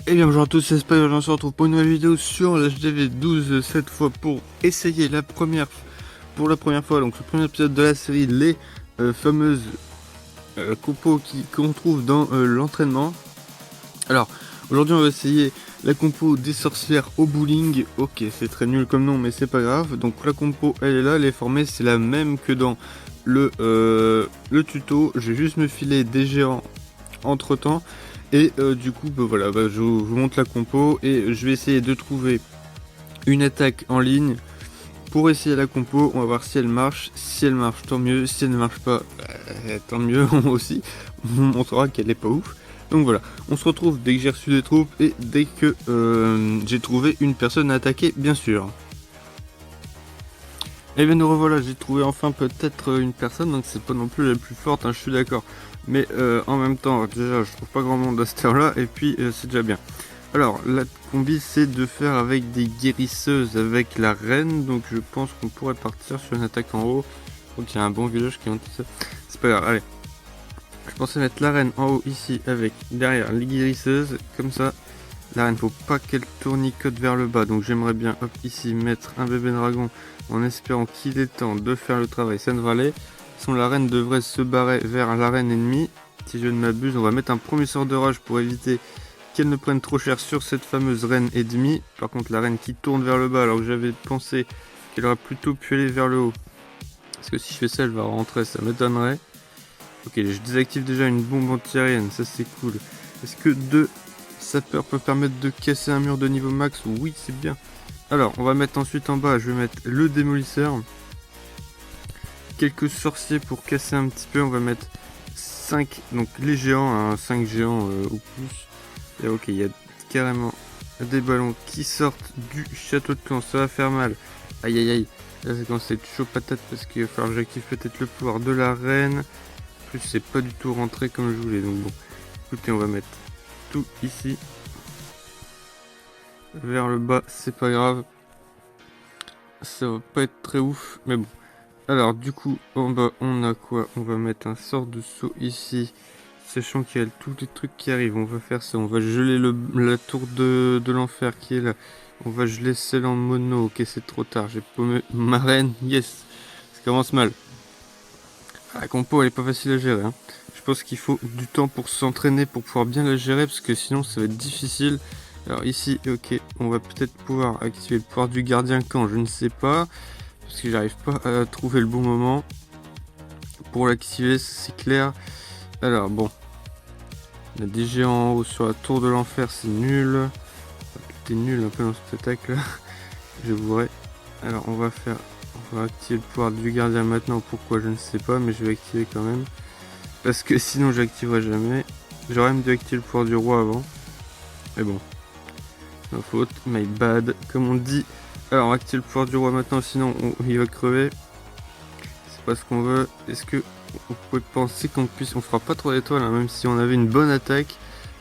Et bien bonjour à tous, c'est Spider, on se retrouve pour une nouvelle vidéo sur l'HDV 12 cette fois pour essayer pour la première fois, donc le premier épisode de la série, les fameuses compos qu'on trouve dans l'entraînement. Alors aujourd'hui on va essayer la compo des sorcières au bowling. Ok, c'est très nul comme nom mais c'est pas grave. Donc la compo elle est là, elle est formée, c'est la même que dans le tuto. Je vais juste me filer des géants entre temps. Et du coup, voilà, je vous montre la compo et je vais essayer de trouver une attaque en ligne pour essayer la compo. On va voir si elle marche. Si elle marche, tant mieux. Si elle ne marche pas, tant mieux aussi. On montrera qu'elle est pas ouf. Donc voilà, on se retrouve dès que j'ai reçu des troupes et dès que j'ai trouvé une personne à attaquer, bien sûr. Et bien nous revoilà, j'ai trouvé enfin peut-être une personne, donc c'est pas non plus la plus forte, hein, je suis d'accord. Mais en même temps, déjà je trouve pas grand monde à cette heure-là, et puis c'est déjà bien. Alors la combi c'est de faire avec des guérisseuses avec la reine, donc je pense qu'on pourrait partir sur une attaque en haut. Je crois qu'il y a un bon village qui monte ça. C'est pas grave, allez. Je pensais mettre la reine en haut ici avec derrière les guérisseuses, comme ça. La reine, faut pas qu'elle tournicote vers le bas, donc j'aimerais bien hop ici mettre un bébé dragon en espérant qu'il est temps de faire le travail Seine Valley. Sinon la reine devrait se barrer vers la reine ennemie. Si je ne m'abuse, on va mettre un premier sort de rage pour éviter qu'elle ne prenne trop cher sur cette fameuse reine ennemie. Par contre la reine qui tourne vers le bas alors que j'avais pensé qu'elle aurait plutôt pu aller vers le haut. Parce que si je fais ça elle va rentrer, ça m'étonnerait. Ok, je désactive déjà une bombe antiaérienne, ça c'est cool. Est-ce que deux sapeurs peuvent permettre de casser un mur de niveau max? Oui, c'est bien. Alors, on va mettre ensuite en bas, je vais mettre le démolisseur. Quelques sorciers pour casser un petit peu, on va mettre 5, donc les géants, hein, 5 géants ou plus. Et ok, il y a carrément des ballons qui sortent du château de clan, ça va faire mal. Aïe aïe aïe, là c'est quand c'est chaud patate parce qu'il va falloir que j'active peut-être le pouvoir de la reine. En plus c'est pas du tout rentré comme je voulais, donc bon. Écoutez, on va mettre tout ici. Vers le bas, c'est pas grave. Ça va pas être très ouf, mais bon. Alors du coup, en bas, on a quoi? On va mettre un sort de saut ici. Sachant qu'il y a tous les trucs qui arrivent, on va faire ça. On va geler la tour de l'enfer qui est là. On va geler celle en mono. Ok, c'est trop tard, j'ai paumé ma reine. Yes, ça commence mal. La compo, elle est pas facile à gérer, hein. Je pense qu'il faut du temps pour s'entraîner pour pouvoir bien la gérer parce que sinon ça va être difficile. Alors ici, ok, on va peut-être pouvoir activer le pouvoir du gardien quand, je ne sais pas. Parce que j'arrive pas à trouver le bon moment pour l'activer, c'est clair. Alors bon, on a des géants en haut sur la tour de l'enfer, c'est nul. Enfin, tout est nul un peu dans cette attaque là, j'avouerai. Alors on va activer le pouvoir du gardien maintenant, pourquoi je ne sais pas, mais je vais activer quand même. Parce que sinon j'activerai jamais. J'aurais même dû activer le pouvoir du roi avant. Mais bon, ma faute, my bad, comme on dit. Alors on va activer le pouvoir du roi maintenant, sinon il va crever. C'est pas ce qu'on veut. Est-ce que on pourrait penser qu'on fera pas trop d'étoiles, hein, même si on avait une bonne attaque,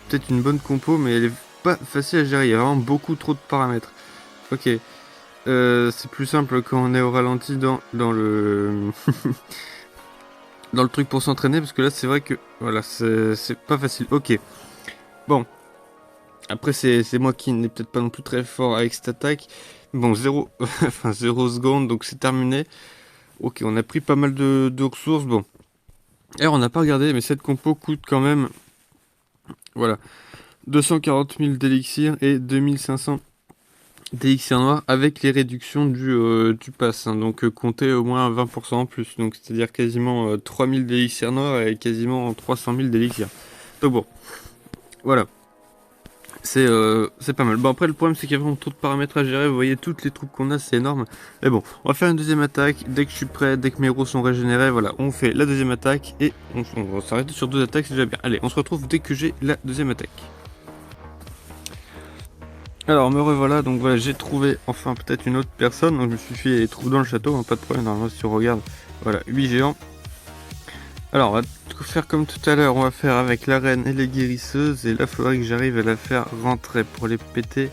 peut-être une bonne compo, mais elle est pas facile à gérer, il y a vraiment beaucoup trop de paramètres. Ok, c'est plus simple quand on est au ralenti dans le dans le truc pour s'entraîner, parce que là c'est vrai que voilà, c'est pas facile. Ok, bon. Après c'est moi qui n'ai peut-être pas non plus très fort avec cette attaque. Bon, 0 enfin 0 secondes, donc c'est terminé. Ok, on a pris pas mal de ressources. Bon. Alors on n'a pas regardé, mais cette compo coûte quand même, voilà, 240 000 d'élixir et 2500 d'élixir noir avec les réductions du pass. Hein, donc comptez au moins 20% en plus. Donc c'est-à-dire quasiment 3000 d'élixir noir et quasiment 300 000 d'élixir. Donc bon, voilà. C'est pas mal. Bon, après le problème c'est qu'il y a vraiment trop de paramètres à gérer. Vous voyez toutes les troupes qu'on a, c'est énorme. Mais bon, on va faire une deuxième attaque. Dès que je suis prêt, dès que mes héros sont régénérés, voilà, on fait la deuxième attaque. Et on va s'arrêter sur 2 attaques, c'est déjà bien. Allez, on se retrouve dès que j'ai la deuxième attaque. Alors me revoilà, donc voilà, j'ai trouvé enfin peut-être une autre personne. Donc je me suis fait les trous dans le château, hein, pas de problème. Normalement si on regarde, voilà, 8 géants. Alors on va faire comme tout à l'heure, on va faire avec la reine et les guérisseuses. Et là il faudrait que j'arrive à la faire rentrer pour les péter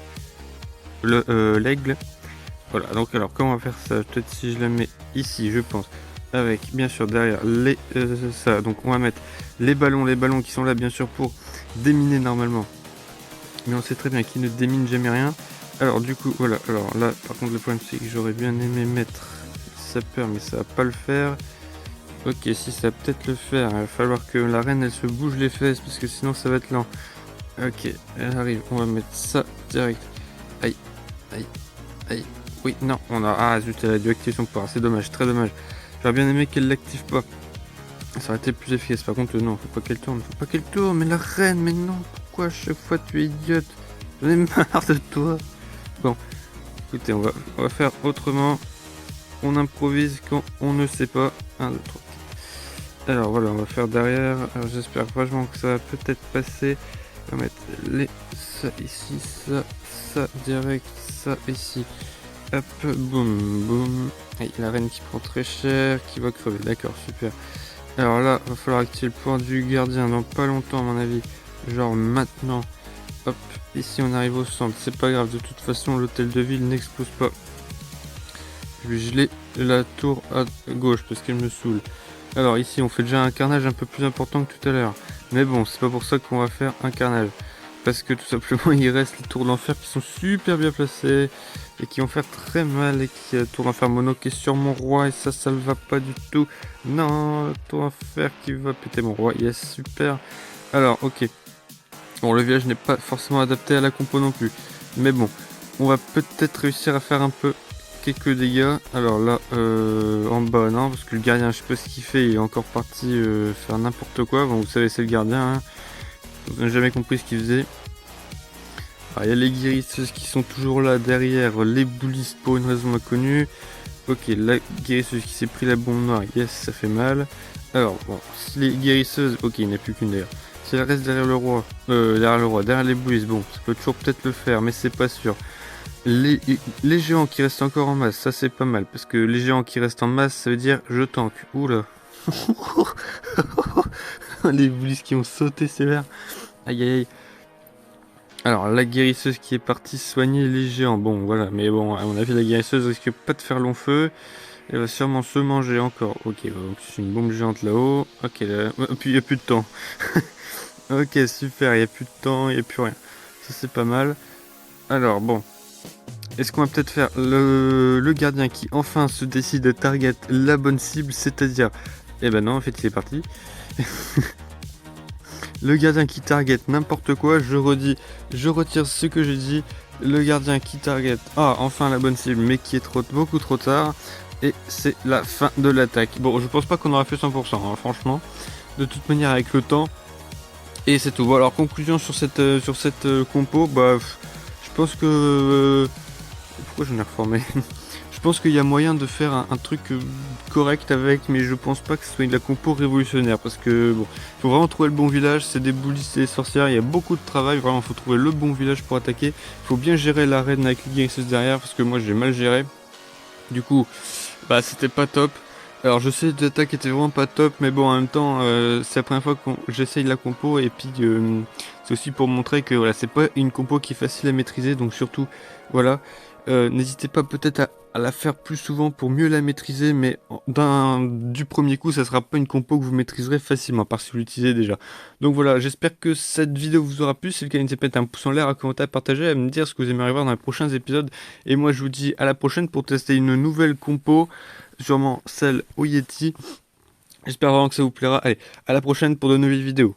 l'aigle. Voilà, donc alors comment on va faire ça? Peut-être si je la mets ici, je pense. Avec bien sûr derrière les ça. Donc on va mettre les ballons qui sont là bien sûr pour déminer normalement mais on sait très bien qu'il ne démine jamais rien. Alors du coup, voilà, alors là, par contre, le problème c'est que j'aurais bien aimé mettre sapeur, mais ça va pas le faire. Ok, si ça va peut-être le faire, il va falloir que la reine elle se bouge les fesses, parce que sinon ça va être lent. Ok, elle arrive, on va mettre ça direct. Aïe, aïe, aïe. Oui, non, on a... Ah zut, elle a dû activer son pouvoir, c'est dommage, très dommage. J'aurais bien aimé qu'elle l'active pas. Ça aurait été plus efficace, par contre, non, faut pas qu'elle tourne, mais la reine, mais non, pourquoi à chaque fois tu es idiote? J'en ai marre de toi. Bon, écoutez, on va faire autrement. On improvise quand on ne sait pas. 1, 2, 3. Alors voilà, on va faire derrière. Alors j'espère franchement que ça va peut-être passer. On va mettre ça ici, ça direct, ça ici. Hop, boum, boum. Et la reine qui prend très cher, qui va crever. D'accord, super. Alors là, va falloir activer le pouvoir du gardien dans pas longtemps à mon avis. Genre maintenant. Hop, ici on arrive au centre. C'est pas grave, de toute façon l'hôtel de ville n'explose pas. Je vais geler la tour à gauche parce qu'elle me saoule. Alors ici on fait déjà un carnage un peu plus important que tout à l'heure. Mais bon, c'est pas pour ça qu'on va faire un carnage. Parce que tout simplement il reste les tours d'enfer qui sont super bien placées. Et qui vont faire très mal. Et qui tour d'enfer mono qui est sur mon roi. Et ça le va pas du tout. Non, tour d'enfer qui va péter mon roi. Yes, super. Alors ok. Bon, le village n'est pas forcément adapté à la compo non plus. Mais bon, on va peut-être réussir à faire un peu quelques dégâts. Alors là, en bas, non, parce que le gardien, je sais pas ce qu'il fait, il est encore parti faire n'importe quoi. Bon, vous savez, c'est le gardien. Hein. On n'a jamais compris ce qu'il faisait. Alors, il y a les guérisseuses qui sont toujours là derrière, les boulistes pour une raison inconnue. Ok, la guérisseuse qui s'est pris la bombe noire, yes, ça fait mal. Alors, bon, si les guérisseuses, ok, il n'y en a plus qu'une d'ailleurs. Si elle reste derrière le roi, derrière les boulistes, bon, ça peut toujours peut-être le faire, mais c'est pas sûr. Les géants qui restent encore en masse, ça c'est pas mal, parce que les géants qui restent en masse, ça veut dire je tank. Oula. Les boulistes qui ont sauté sévère. Aïe aïe aïe. Alors, la guérisseuse qui est partie soigner les géants. Bon, voilà, mais bon, à mon avis, la guérisseuse risque pas de faire long feu. Elle va sûrement se manger encore. Ok, donc c'est une bombe géante là-haut. Ok, là, puis il n'y a plus de temps. Ok, super, il n'y a plus de temps, il n'y a plus rien. Ça, c'est pas mal. Alors, bon. Est-ce qu'on va peut-être faire le gardien qui enfin se décide à target la bonne cible, c'est-à-dire... Eh ben non, en fait, il est parti. Le gardien qui target n'importe quoi, je redis, je retire ce que j'ai dit. Le gardien qui target, enfin la bonne cible, mais qui est beaucoup trop tard. Et c'est la fin de l'attaque. Bon, je pense pas qu'on aura fait 100%, hein, franchement. De toute manière, avec le temps. Et c'est tout. Bon, alors, conclusion sur cette compo, bah, je pense que... pourquoi j'en ai reformé? Je pense qu'il y a moyen de faire un truc correct avec, mais je pense pas que ce soit de la compo révolutionnaire, parce que bon, faut vraiment trouver le bon village, c'est des boulistes et des sorcières, il y a beaucoup de travail, vraiment faut trouver le bon village pour attaquer, faut bien gérer l'arène avec les guérisseuses derrière, parce que moi j'ai mal géré, du coup, bah c'était pas top. Alors je sais que l'attaque était vraiment pas top, mais bon en même temps c'est la première fois que j'essaye la compo, et puis c'est aussi pour montrer que voilà, c'est pas une compo qui est facile à maîtriser, donc surtout voilà. N'hésitez pas peut-être à la faire plus souvent pour mieux la maîtriser, mais du premier coup, ça sera pas une compo que vous maîtriserez facilement, parce que vous l'utilisez déjà. Donc voilà, j'espère que cette vidéo vous aura plu. Si c'est le cas, n'hésitez pas à mettre un pouce en l'air, à commenter, à partager, à me dire ce que vous aimeriez voir dans les prochains épisodes. Et moi, je vous dis à la prochaine pour tester une nouvelle compo, sûrement celle au Yeti. J'espère vraiment que ça vous plaira. Allez, à la prochaine pour de nouvelles vidéos.